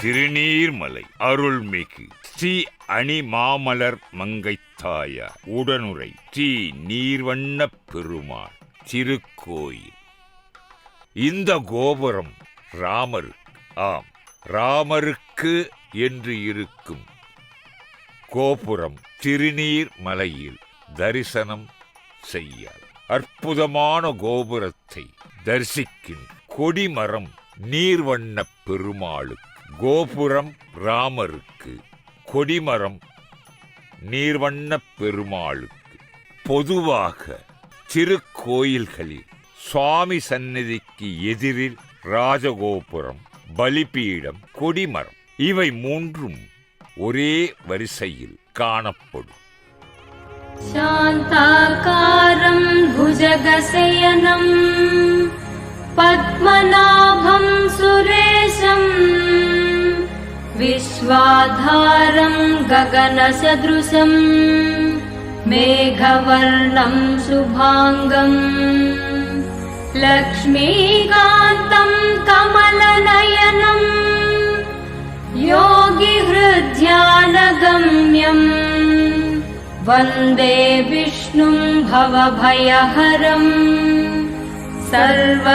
திருநீர்மலை அருள்மிகு ஸ்ரீ அணிமாமலர் மங்கைத்தாயார் உடனுரை ஸ்ரீ நீர்வண்ணப் பெருமாள் திருக்கோயில். இந்த கோபுரம் ராமருக்கு என்று இருக்கும் கோபுரம் திருநீர் மலையில் தரிசனம் செய்ய அற்புதமான கோபுரத்தை தரிசிக்கின்ற கொடிமரம் நீர்வண்ணப் பெருமாளுக்கு, கோபுரம் ராமருக்கு, கொடிமரம் நீர்வண்ணப் பெருமாளுக்கு. பொதுவாக திருக்கோயில்களில் சுவாமி சந்நிதிக்கு எதிரில் ராஜகோபுரம், பலிபீடம், கொடிமரம் இவை மூன்றும் ஒரே வரிசையில் காணப்படும். சாந்தாகாரம் புஜகசயனம் பத்மநாபம் சுரேஷம் விஸ்வாதாரம் ககனசத்ருஷம் மேகவர்ணம் சுபாங்கம் லக்ஷ்மீகாந்தம் கமலநயனம் யோகிஹ்ருத்யானகம்யம் வந்தே விஷ்ணும் பவபயஹரம் சர்வலோகைகநாதம்.